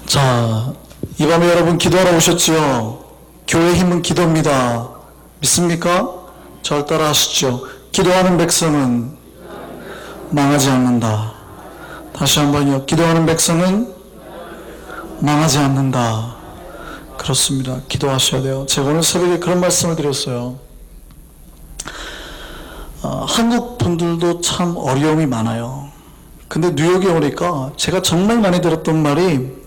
자, 이 밤에 여러분 기도하러 오셨지요? 교회의 힘은 기도입니다. 믿습니까? 절 따라 하시죠. 기도하는 백성은 망하지 않는다. 다시 한번요. 기도하는 백성은 망하지 않는다. 그렇습니다. 기도하셔야 돼요. 제가 오늘 새벽에 그런 말씀을 드렸어요. 한국 분들도 참 어려움이 많아요. 근데 뉴욕에 오니까 제가 정말 많이 들었던 말이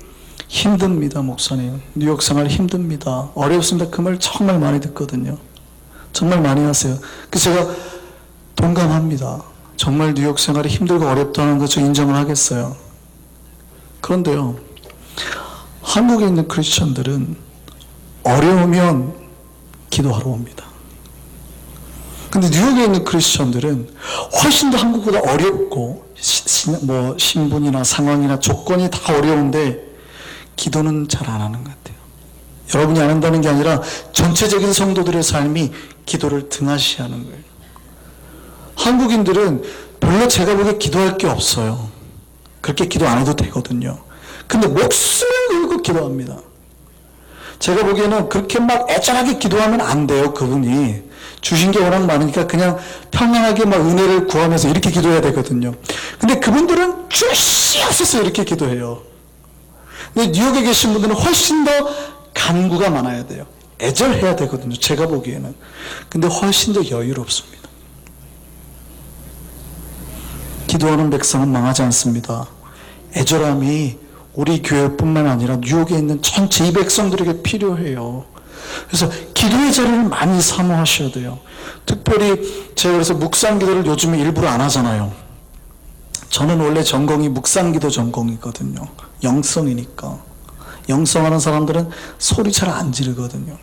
힘듭니다, 목사님. 뉴욕 생활 힘듭니다. 어렵습니다. 그 말 정말 많이 듣거든요. 정말 많이 하세요. 그래서 제가 동감합니다. 정말 뉴욕 생활이 힘들고 어렵다는 거 저 인정을 하겠어요. 그런데요, 한국에 있는 크리스천들은 어려우면 기도하러 옵니다. 근데 뉴욕에 있는 크리스천들은 훨씬 더 한국보다 어렵고 신분이나 상황이나 조건이 다 어려운데 기도는 잘 안 하는 것 같아요. 여러분이 안 한다는 게 아니라 전체적인 성도들의 삶이 기도를 등한시하는 거예요. 한국인들은 별로 제가 보기에 기도할 게 없어요. 그렇게 기도 안 해도 되거든요. 근데 목숨을 걸고 기도합니다. 제가 보기에는 그렇게 막 애절하게 기도하면 안 돼요. 그분이 주신 게 워낙 많으니까 그냥 평안하게 막 은혜를 구하면서 이렇게 기도해야 되거든요. 근데 그분들은 주시옵소서 이렇게 기도해요. 근데 뉴욕에 계신 분들은 훨씬 더 간구가 많아야 돼요. 애절해야 되거든요. 제가 보기에는. 근데 훨씬 더 여유롭습니다. 기도하는 백성은 망하지 않습니다. 애절함이 우리 교회뿐만 아니라 뉴욕에 있는 전체 이 백성들에게 필요해요. 그래서 기도의 자리를 많이 사모하셔야 돼요. 특별히 제가 그래서 묵상기도를 요즘에 일부러 안 하잖아요. 저는 원래 전공이 묵상기도 전공이거든요. 영성이니까. 영성하는 사람들은 소리 잘 안 지르거든요.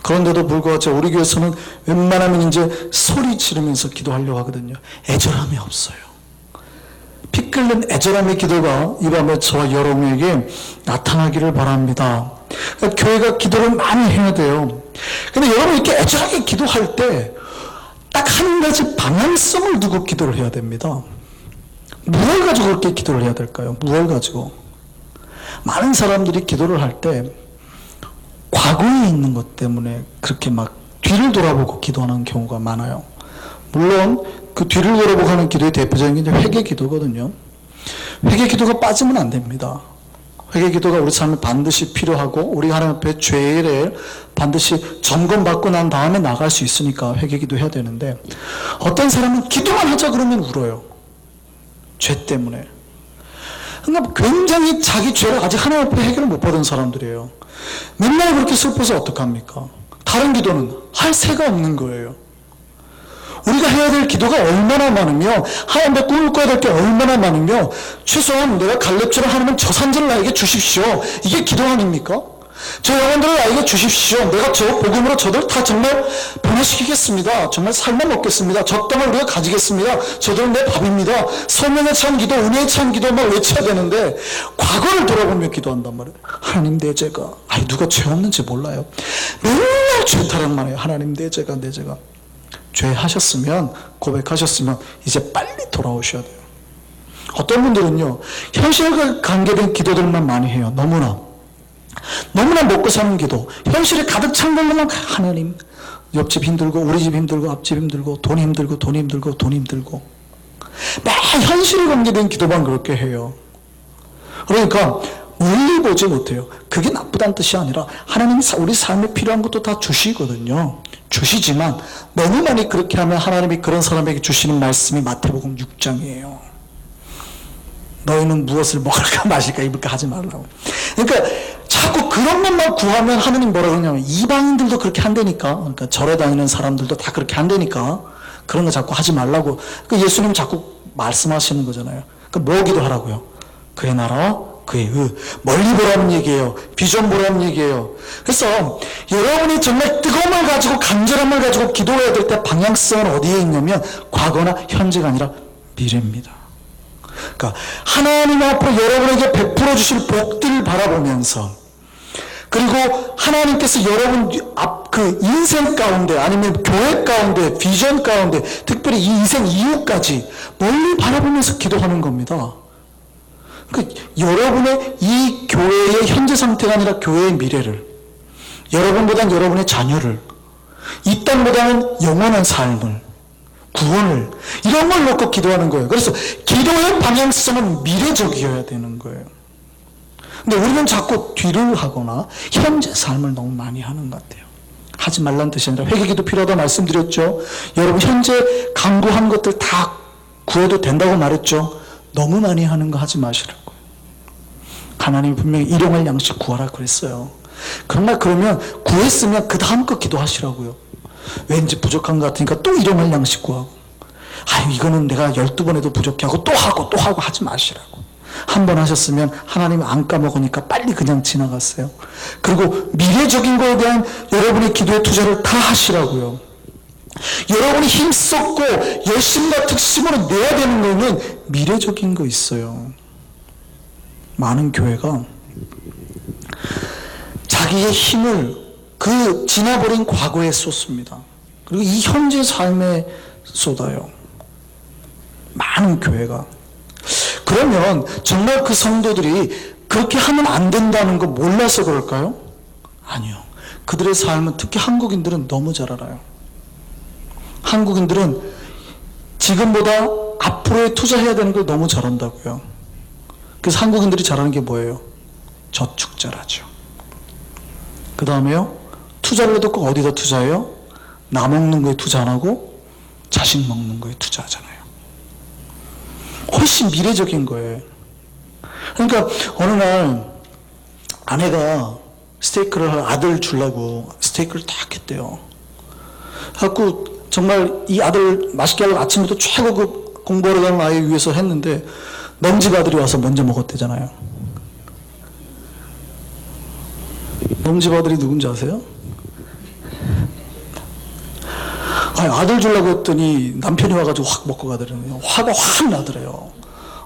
그런데도 불구하고 우리 교회에서는 웬만하면 이제 소리 지르면서 기도하려고 하거든요. 애절함이 없어요. 피 끓는 애절함의 기도가 이 밤에 저와 여러분에게 나타나기를 바랍니다. 그러니까 교회가 기도를 많이 해야 돼요. 근데 여러분 이렇게 애절하게 기도할 때 딱 한 가지 방향성을 두고 기도를 해야 됩니다. 무엇을 가지고 그렇게 기도를 해야 될까요? 무엇을 가지고? 많은 사람들이 기도를 할 때 과거에 있는 것 때문에 그렇게 막 뒤를 돌아보고 기도하는 경우가 많아요. 물론 그 뒤를 돌아보고 하는 기도의 대표적인 게 회개 기도거든요. 회개 기도가 빠지면 안 됩니다. 회개 기도가 우리 삶에 반드시 필요하고 우리 하나님 앞에 죄를 반드시 점검받고 난 다음에 나갈 수 있으니까 회개 기도 해야 되는데 어떤 사람은 기도만 하자 그러면 울어요. 죄 때문에. 그러니까 굉장히 자기 죄를 아직 하나님 앞에 해결을 못 받은 사람들이에요. 맨날 그렇게 슬퍼서 어떡합니까? 다른 기도는 할 새가 없는 거예요. 우리가 해야 될 기도가 얼마나 많으며 하나님 앞에 꿈을 꿔야 될 게 얼마나 많으며 최소한 내가 갈렙처럼 하나님 저 산지를 나에게 주십시오. 이게 기도 아닙니까? 저 영혼들을 나에게 주십시오. 내가 저 복음으로 저들 다 정말 변화시키겠습니다. 정말 삶아 먹겠습니다. 저 땅을 우리가 가지겠습니다. 저들은 내 밥입니다. 성령에 찬 기도, 은혜에 찬 기도 막 외쳐야 되는데 과거를 돌아보며 기도한단 말이에요. 하나님 내 죄가 누가 죄 없는지 몰라요. 맨날 죄타령만 해요. 하나님 내 죄가 내 죄가. 죄 하셨으면 고백하셨으면 이제 빨리 돌아오셔야 돼요. 어떤 분들은요 현실과 관계된 기도들만 많이 해요. 너무나 먹고 사는 기도, 현실에 가득 찬 걸로만 하나님, 옆집 힘들고 우리 집 힘들고 앞집 힘들고 돈 힘들고 돈 힘들고 돈 힘들고 매일 현실에 관계된 기도만 그렇게 해요. 그러니까 멀리 보지 못해요. 그게 나쁘다는 뜻이 아니라 하나님이 우리 삶에 필요한 것도 다 주시거든요. 주시지만 너무 많이 그렇게 하면 하나님이 그런 사람에게 주시는 말씀이 마태복음 6장이에요. 너희는 무엇을 먹을까 마실까 입을까 하지 말라고. 그러니까 자꾸 그런 것만 구하면 하나님 뭐라 그러냐면 이방인들도 그렇게 한다니까. 그러니까 절에 다니는 사람들도 다 그렇게 한다니까. 그런 거 자꾸 하지 말라고. 그러니까 예수님 자꾸 말씀하시는 거잖아요. 그러니까 뭐 기도하라고요? 그의 나라와 그의 멀리 보라는 얘기예요. 비전 보라는 얘기예요. 그래서 여러분이 정말 뜨거움을 가지고 간절함을 가지고 기도해야 될 때 방향성은 어디에 있냐면 과거나 현재가 아니라 미래입니다. 그러니까 하나님 앞으로 여러분에게 베풀어 주실 복들을 바라보면서 그리고 하나님께서 여러분 그 인생 가운데 아니면 교회 가운데 비전 가운데 특별히 이 인생 이후까지 멀리 바라보면서 기도하는 겁니다. 그 여러분의 이 이 교회의 현재 상태가 아니라 교회의 미래를, 여러분보다는 여러분의 자녀를, 이 땅보다는 영원한 삶을, 구원을, 이런 걸 놓고 기도하는 거예요. 그래서 기도의 방향성은 미래적이어야 되는 거예요. 근데 우리는 자꾸 뒤를 하거나 현재 삶을 너무 많이 하는 것 같아요. 하지 말라는 뜻이 아니라 회개기도 필요하다고 말씀드렸죠. 여러분 현재 강구한 것들 다 구해도 된다고 말했죠. 너무 많이 하는 거 하지 마시라고요. 하나님이 분명히 일용할 양식 구하라 그랬어요. 그러면 구했으면 그 다음 거 기도하시라고요. 왠지 부족한 것 같으니까 또 일용할 양식 구하고, 아유 이거는 내가 12번 해도 부족해 하고 또 하고 하지 마시라고. 한 번 하셨으면 하나님이 안 까먹으니까 빨리 그냥 지나갔어요. 그리고 미래적인 거에 대한 여러분의 기도의 투자를 다 하시라고요. 여러분이 힘썼고 열심과 특심으로 내야 되는 거는 미래적인 거 있어요. 많은 교회가 자기의 힘을 그 지나버린 과거에 쏟습니다. 그리고 이 현재 삶에 쏟아요. 많은 교회가. 그러면 정말 그 성도들이 그렇게 하면 안 된다는 거 몰라서 그럴까요? 아니요. 그들의 삶은, 특히 한국인들은 너무 잘 알아요. 한국인들은 지금보다 앞으로에 투자해야 되는 걸 너무 잘한다고요. 그래서 한국인들이 잘하는 게 뭐예요? 저축 잘하죠. 그 다음에요, 투자를 해도 꼭 어디다 투자해요? 나 먹는 거에 투자 안 하고 자식 먹는 거에 투자하잖아요. 훨씬 미래적인 거예요. 그러니까 어느 날 아내가 스테이크를 아들 주려고 스테이크를 딱 했대요. 그래갖고 정말 이 아들 맛있게 하려고 아침부터 최고급 공부하러 가는 아이 위해서 했는데 넘집 아들이 와서 먼저 먹었대잖아요. 넘집 아들이 누군지 아세요? 아들 주려고 했더니 남편이 와가지고 확 먹고 가더래요. 화가 확 나더래요.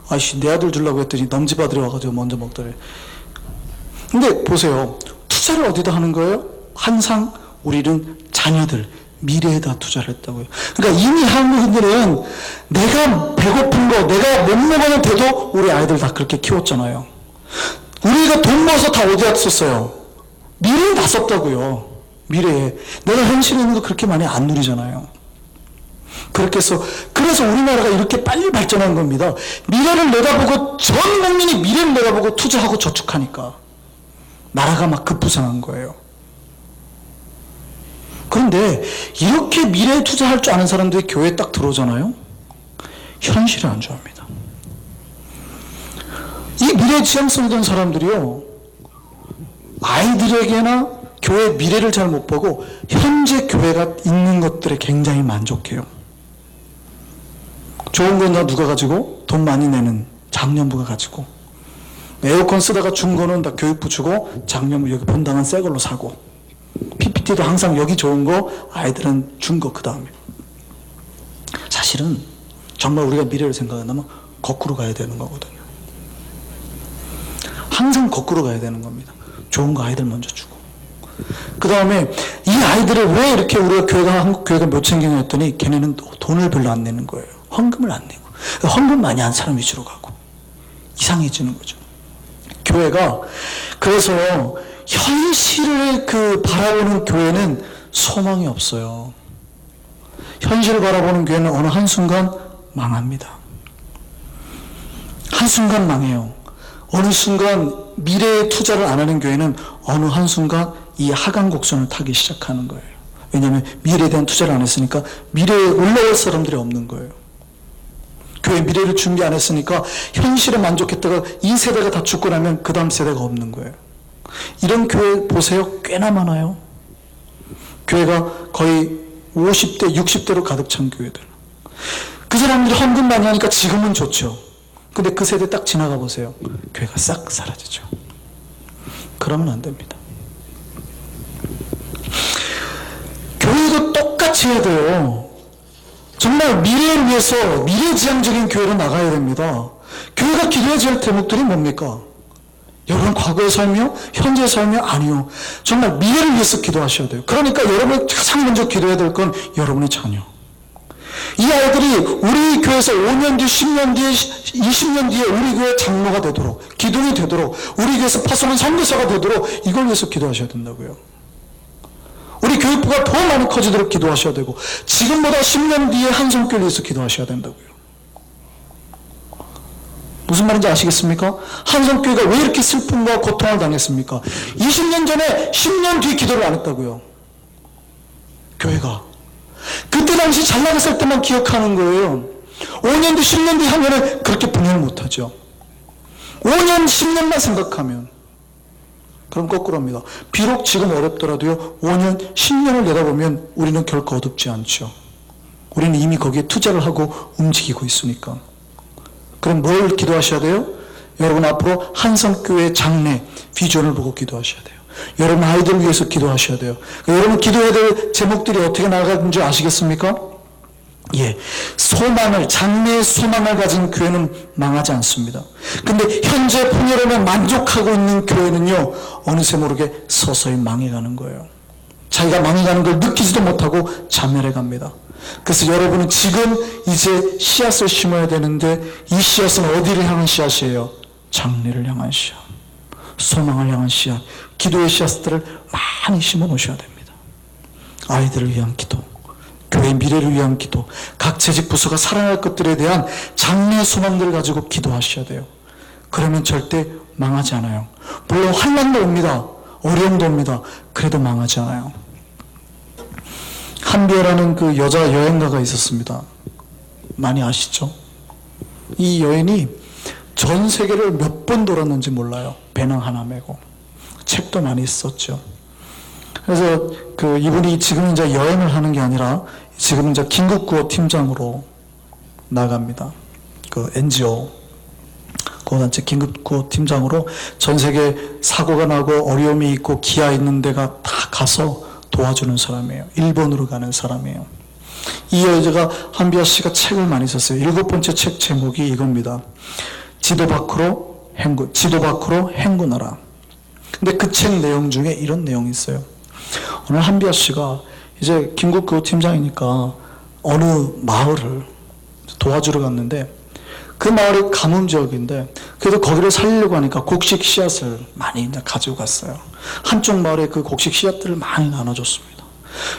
아이씨, 내 아들 주려고 했더니 넘집 아들이 와가지고 먼저 먹더래. 근데 보세요. 투자를 어디다 하는 거예요? 항상 우리는 자녀들, 미래에다 투자를 했다고요. 그러니까 이미 한국인들은 내가 배고픈 거, 내가 못 먹어도 돼도 우리 아이들 다 그렇게 키웠잖아요. 우리가 돈 모아서 다 어디다 썼어요? 미래에 다 썼다고요. 미래에. 내가 현실에 있는 거 그렇게 많이 안 누리잖아요. 그렇게 해서, 그래서 우리나라가 이렇게 빨리 발전한 겁니다. 미래를 내다보고, 전 국민이 미래를 내다보고 투자하고 저축하니까 나라가 막 급부상한 거예요. 그런데 이렇게 미래에 투자할 줄 아는 사람들이 교회에 딱 들어오잖아요. 현실을 안 좋아합니다. 이 미래 지향성이 된 사람들이요, 아이들에게나 교회 미래를 잘 못 보고 현재 교회가 있는 것들에 굉장히 만족해요. 좋은 건 다 누가 가지고? 돈 많이 내는 장년부가 가지고. 에어컨 쓰다가 준 거는 다 교육부 주고 장년부 여기 본당은 새 걸로 사고, PPT도 항상 여기 좋은 거 아이들은 준 거 그 다음에. 사실은 정말 우리가 미래를 생각한다면 거꾸로 가야 되는 거거든요. 항상 거꾸로 가야 되는 겁니다. 좋은 거 아이들 먼저 주고, 그 다음에 이 아이들을 왜 이렇게 우리가 교회가, 한국 교회가 못 챙기냐 했더니 걔네는 돈을 별로 안 내는 거예요. 헌금을 안 내고. 헌금 많이 한 사람 위주로 가고 이상해지는 거죠. 교회가. 그래서 현실을 바라보는 교회는 소망이 없어요. 현실을 바라보는 교회는 어느 한순간 망합니다. 한순간 망해요. 어느 순간 미래에 투자를 안 하는 교회는 어느 한순간 이 하강곡선을 타기 시작하는 거예요. 왜냐하면 미래에 대한 투자를 안 했으니까 미래에 올라올 사람들이 없는 거예요. 교회 미래를 준비 안 했으니까 현실에 만족했다가 이 세대가 다 죽고 나면 그 다음 세대가 없는 거예요. 이런 교회 보세요. 꽤나 많아요. 교회가 거의 50대, 60대로 가득 찬 교회들. 그 사람들이 헌금 많이 하니까 지금은 좋죠. 근데 그 세대 딱 지나가 보세요. 교회가 싹 사라지죠. 그러면 안 됩니다. 교회도 똑같이 해야 돼요. 정말 미래를 위해서 미래지향적인 교회로 나가야 됩니다. 교회가 기도해야 될 대목들이 뭡니까? 여러분 과거의 삶이요? 현재의 삶이요? 아니요. 정말 미래를 위해서 기도하셔야 돼요. 그러니까 여러분이 가장 먼저 기도해야 될 건 여러분의 자녀. 이 아이들이 우리 교회에서 5년 뒤, 10년 뒤에, 20년 뒤에 우리 교회 장로가 되도록, 기둥이 되도록, 우리 교회에서 파송한 선교사가 되도록 이걸 위해서 기도하셔야 된다고요. 우리 교육부가 더 많이 커지도록 기도하셔야 되고, 지금보다 10년 뒤에 한성교를 위해서 기도하셔야 된다고요. 무슨 말인지 아시겠습니까? 한성교회가 왜 이렇게 슬픔과 고통을 당했습니까? 20년 전에 10년 뒤에 기도를 안 했다고요. 교회가. 그때 당시 잘 나갔을 때만 기억하는 거예요. 5년 뒤, 10년 뒤 하면은 그렇게 분해를 못하죠. 5년, 10년만 생각하면. 그럼 거꾸로입니다. 비록 지금 어렵더라도요, 5년, 10년을 내다보면 우리는 결코 어둡지 않죠. 우리는 이미 거기에 투자를 하고 움직이고 있으니까. 그럼 뭘 기도하셔야 돼요? 여러분 앞으로 한성교회 장래, 비전을 보고 기도하셔야 돼요. 여러분 아이들을 위해서 기도하셔야 돼요. 여러분 기도해야 될 제목들이 어떻게 나가는지 아시겠습니까? 예, 소망을, 장래의 소망을 가진 교회는 망하지 않습니다. 근데 현재 풍요로움에 만족하고 있는 교회는요, 어느새 모르게 서서히 망해가는 거예요. 자기가 망해가는 걸 느끼지도 못하고 자멸해 갑니다. 그래서 여러분은 지금 이제 씨앗을 심어야 되는데, 이 씨앗은 어디를 향한 씨앗이에요? 장래를 향한 씨앗, 소망을 향한 씨앗, 기도의 씨앗들을 많이 심어 놓으셔야 됩니다. 아이들을 위한 기도, 교회의 미래를 위한 기도, 각 재직 부서가 살아날 것들에 대한 장래의 소망들을 가지고 기도하셔야 돼요. 그러면 절대 망하지 않아요. 물론 환난도 옵니다. 어려움도 옵니다. 그래도 망하지 않아요. 한비어라는 그 여자 여행가가 있었습니다. 많이 아시죠? 이 여인이 전 세계를 몇 번 돌았는지 몰라요. 배낭 하나 메고. 책도 많이 썼죠. 그래서 그 이분이 지금 이제 여행을 하는 게 아니라 지금 이제 긴급구호 팀장으로 나갑니다. 그 NGO 구호단체 긴급구호 팀장으로 전 세계 사고가 나고 어려움이 있고 기아 있는 데가 다 가서 도와주는 사람이에요. 일본으로 가는 사람이에요. 이 여자가 한비아 씨가 책을 많이 썼어요. 7번째 책 제목이 이겁니다. 지도 밖으로 행군하라. 근데 그 책 내용 중에 이런 내용이 있어요. 오늘 한비아 씨가 이제 긴급구호 팀장이니까 어느 마을을 도와주러 갔는데, 그 마을이 가뭄 지역인데 그래도 거기를 살리려고 하니까 곡식 씨앗을 많이 이제 가지고 갔어요. 한쪽 마을에 그 곡식 씨앗들을 많이 나눠줬습니다.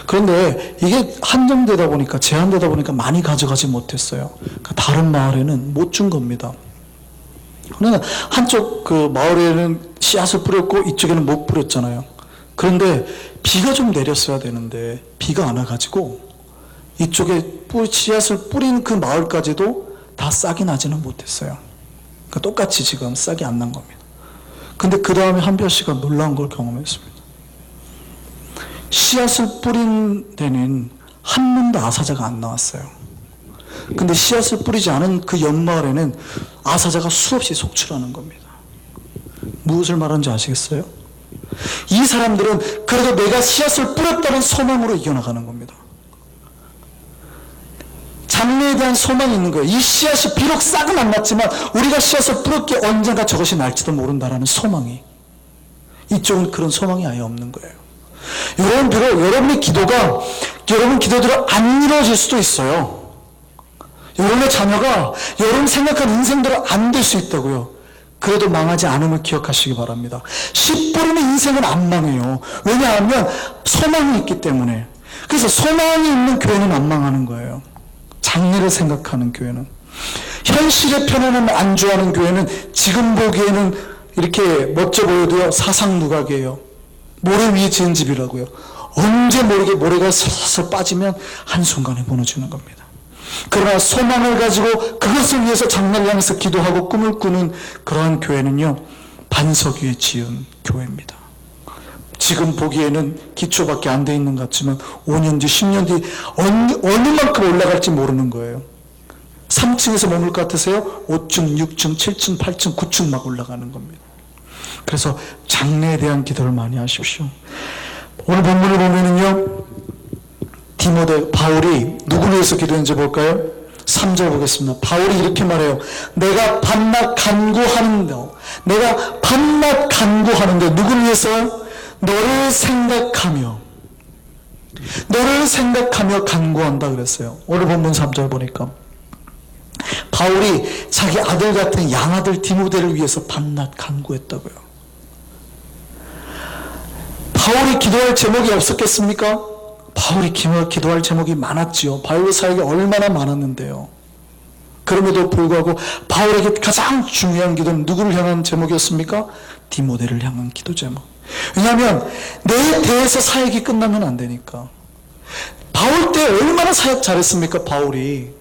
그런데 이게 한정되다 보니까, 제한되다 보니까 많이 가져가지 못했어요. 그러니까 다른 마을에는 못 준 겁니다. 그러나 한쪽 그 마을에는 씨앗을 뿌렸고 이쪽에는 못 뿌렸잖아요. 그런데 비가 좀 내렸어야 되는데 비가 안 와가지고 이쪽에 씨앗을 뿌린 그 마을까지도 다 싹이 나지는 못했어요. 그러니까 똑같이 지금 싹이 안 난 겁니다. 근데 그 다음에 한비아 씨가 놀라운 걸 경험했습니다. 씨앗을 뿌린 데는 한 놈도 아사자가 안 나왔어요. 근데 씨앗을 뿌리지 않은 그 옆마을에는 아사자가 수없이 속출하는 겁니다. 무엇을 말하는지 아시겠어요? 이 사람들은 그래도 내가 씨앗을 뿌렸다는 소망으로 이겨나가는 겁니다. 장래에 대한 소망이 있는 거예요. 이 씨앗이 비록 싹은 안 났지만 우리가 씨앗을 뿌렸기에 언젠가 저것이 날지도 모른다라는 소망이, 이쪽은 그런 소망이 아예 없는 거예요. 여러분의 기도가, 여러분 기도대로 안 이루어질 수도 있어요. 여러분의 자녀가 여러분 생각한 인생대로 안 될 수 있다고요. 그래도 망하지 않음을 기억하시기 바랍니다. 씨 뿌리는 인생은 안 망해요. 왜냐하면 소망이 있기 때문에. 그래서 소망이 있는 교회는 안 망하는 거예요. 장래를 생각하는 교회는. 현실의 편안함을 안주하는 교회는 지금 보기에는 이렇게 멋져 보여도요, 사상누각이에요. 모래 위에 지은 집이라고요. 언제 모르게 모래가 슬슬 빠지면 한순간에 무너지는 겁니다. 그러나 소망을 가지고 그것을 위해서 장래를 향해서 기도하고 꿈을 꾸는 그러한 교회는요, 반석 위에 지은 교회입니다. 지금 보기에는 기초밖에 안 돼 있는 것 같지만 5년 뒤, 10년 뒤 어느 만큼 올라갈지 모르는 거예요. 3층에서 머물 것 같으세요? 5층, 6층, 7층, 8층, 9층 막 올라가는 겁니다. 그래서 장래에 대한 기도를 많이 하십시오. 오늘 본문을 보면은요, 바울이 누구를 위해서 기도했는지 볼까요? 3절 보겠습니다. 바울이 이렇게 말해요. 내가 밤낮 간구하는데 누구를 위해서? 너를 생각하며. 너를 생각하며 간구한다 그랬어요. 오늘 본문 3절 보니까 바울이 자기 아들 같은 양아들 디모데를 위해서 밤낮 간구했다고요. 바울이 기도할 제목이 없었겠습니까? 바울이 기도할 제목이 많았지요. 바울의 사역이 얼마나 많았는데요. 그럼에도 불구하고 바울에게 가장 중요한 기도는 누구를 향한 제목이었습니까? 디모데를 향한 기도 제목. 왜냐하면 내 대에서 사역이 끝나면 안 되니까. 바울 때 얼마나 사역 잘했습니까? 바울이.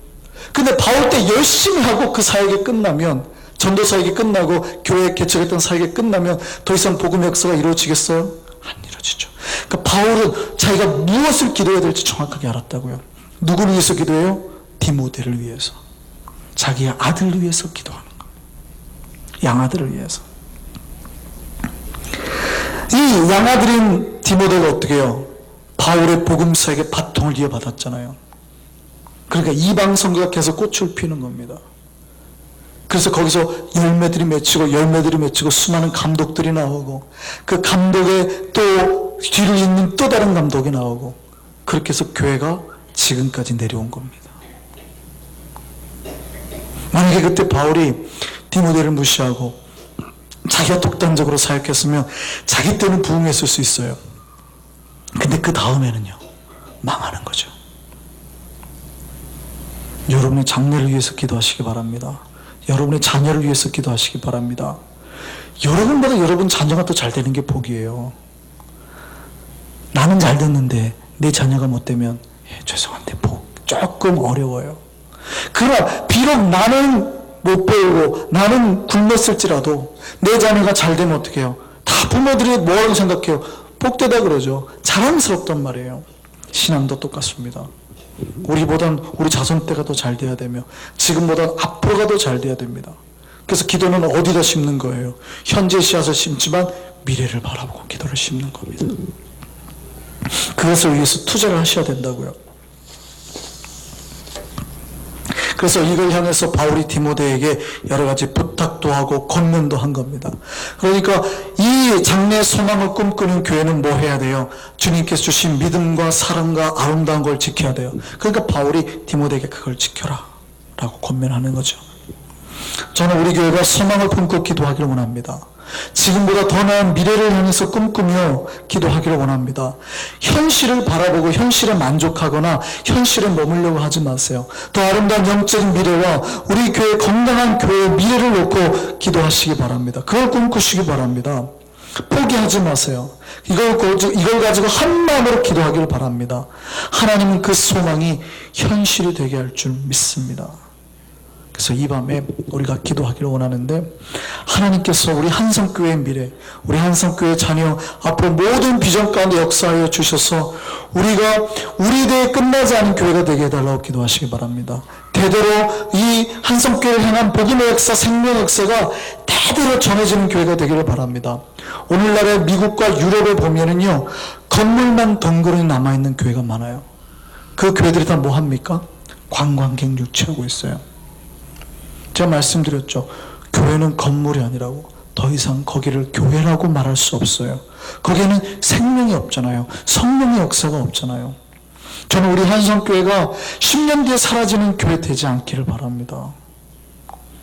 근데 바울 때 열심히 하고 그 사역이 끝나면, 전도 사역이 끝나고 교회 개척했던 사역이 끝나면 더 이상 복음의 역사가 이루어지겠어요? 안 이루어지죠. 그러니까 바울은 자기가 무엇을 기도해야 될지 정확하게 알았다고요. 누구를 위해서 기도해요? 디모데를 위해서. 자기의 아들을 위해서 기도하는 거예요. 양아들을 위해서. 이 양아들인 디모데가 어떻게 해요? 바울의 복음사에게 바통을 이어받았잖아요. 그러니까 이방 성도가 계속 꽃을 피우는 겁니다. 그래서 거기서 열매들이 맺히고 수많은 감독들이 나오고, 그 감독의 또 뒤를 잇는 또 다른 감독이 나오고, 그렇게 해서 교회가 지금까지 내려온 겁니다. 만약에 그때 바울이 디모데를 무시하고 자기가 독단적으로 사역했으면 자기 때는 부흥했을 수 있어요. 근데 그 다음에는요, 망하는 거죠. 여러분의 장래를 위해서 기도하시기 바랍니다. 여러분의 자녀를 위해서 기도하시기 바랍니다. 여러분보다 여러분 자녀가 더 잘 되는 게 복이에요. 나는 잘 됐는데 내 자녀가 못 되면 죄송한데 조금 어려워요. 그러나 비록 나는 못 배우고 나는 굶었을지라도 내 자녀가 잘 되면 어떻게 해요? 다 부모들이 뭐라고 생각해요? 복되다 그러죠. 자랑스럽단 말이에요. 신앙도 똑같습니다. 우리 자손 때가 더 잘 돼야 되며 지금보다 앞으로가 더 잘 돼야 됩니다. 그래서 기도는 어디다 심는 거예요? 현재 씨앗을 심지만 미래를 바라보고 기도를 심는 겁니다. 그것을 위해서 투자를 하셔야 된다고요. 그래서 이걸 향해서 바울이 디모데에게 여러 가지 부탁도 하고 권면도 한 겁니다. 그러니까 이 장래 소망을 꿈꾸는 교회는 뭐 해야 돼요? 주님께서 주신 믿음과 사랑과 아름다운 걸 지켜야 돼요. 그러니까 바울이 디모데에게 그걸 지켜라 라고 권면하는 거죠. 저는 우리 교회가 소망을 품고 기도하기를 원합니다. 지금보다 더 나은 미래를 향해서 꿈꾸며 기도하기를 원합니다. 현실을 바라보고 현실에 만족하거나 현실에 머물려고 하지 마세요. 더 아름다운 영적인 미래와 우리 교회 건강한 교회의 미래를 놓고 기도하시기 바랍니다. 그걸 꿈꾸시기 바랍니다. 포기하지 마세요. 이걸 가지고 한 마음으로 기도하기를 바랍니다. 하나님은 그 소망이 현실이 되게 할 줄 믿습니다. 그래서 이 밤에 우리가 기도하기를 원하는데, 하나님께서 우리 한성교회의 미래, 우리 한성교회 자녀 앞으로 모든 비전 가운데 역사하여 주셔서 우리가 우리 대에 끝나지 않은 교회가 되게 해달라고 기도하시기 바랍니다. 대대로 이 한성교회를 향한 복음의 역사, 생명의 역사가 대대로 전해지는 교회가 되기를 바랍니다. 오늘날의 미국과 유럽에 보면은요, 건물만 덩그러니 남아있는 교회가 많아요. 그 교회들이 다 뭐 합니까? 관광객 유치하고 있어요. 제가 말씀드렸죠. 교회는 건물이 아니라고. 더 이상 거기를 교회라고 말할 수 없어요. 거기에는 생명이 없잖아요. 성령의 역사가 없잖아요. 저는 우리 한성교회가 10년 뒤에 사라지는 교회 되지 않기를 바랍니다.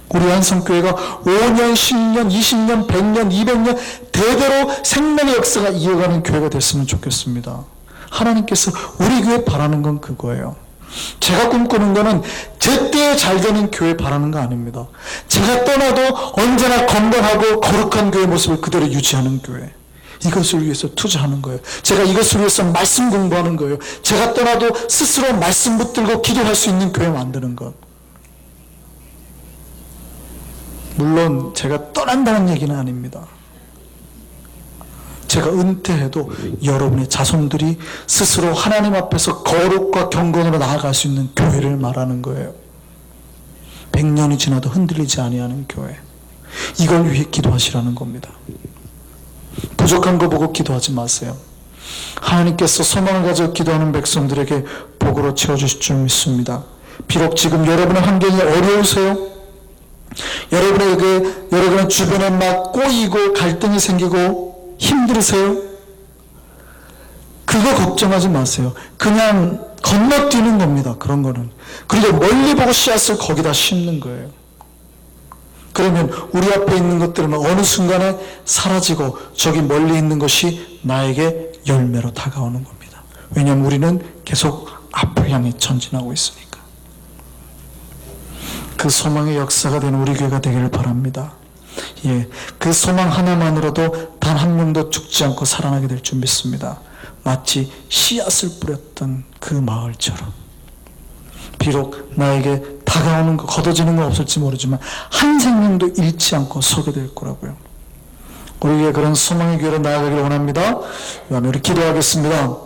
우리 한성교회가 5년, 10년, 20년, 100년, 200년 대대로 생명의 역사가 이어가는 교회가 됐으면 좋겠습니다. 하나님께서 우리 교회 바라는 건 그거예요. 제가 꿈꾸는 거는 제때 잘 되는 교회 바라는 거 아닙니다. 제가 떠나도 언제나 건강하고 거룩한 교회 모습을 그대로 유지하는 교회, 이것을 위해서 투자하는 거예요. 제가 이것을 위해서 말씀 공부하는 거예요. 제가 떠나도 스스로 말씀 붙들고 기도할 수 있는 교회 만드는 것. 물론 제가 떠난다는 얘기는 아닙니다. 제가 은퇴해도 여러분의 자손들이 스스로 하나님 앞에서 거룩과 경건으로 나아갈 수 있는 교회를 말하는 거예요. 100년이 지나도 흔들리지 아니하는 교회, 이걸 위해 기도하시라는 겁니다. 부족한 거 보고 기도하지 마세요. 하나님께서 소망을 가지고 기도하는 백성들에게 복으로 채워주실 줄 믿습니다. 비록 지금 여러분의 환경이 어려우세요. 여러분의 주변에 막 꼬이고 갈등이 생기고 힘들으세요? 그 그거 걱정하지 마세요. 그냥 건너뛰는 겁니다. 그런 거는. 그리고 멀리 보고 씨앗을 거기다 심는 거예요. 그러면 우리 앞에 있는 것들은 어느 순간에 사라지고 저기 멀리 있는 것이 나에게 열매로 다가오는 겁니다. 왜냐하면 우리는 계속 앞을 향해 전진하고 있으니까. 그 소망의 역사가 되는 우리 교회가 되기를 바랍니다. 예, 그 소망 하나만으로도 단 한 명도 죽지 않고 살아나게 될 줄 믿습니다. 마치 씨앗을 뿌렸던 그 마을처럼. 비록 나에게 다가오는 거, 걷어지는 건 없을지 모르지만 한 생명도 잃지 않고 서게 될 거라고요. 우리에게 그런 소망의 교회로 나아가기를 원합니다. 우리 기도하겠습니다.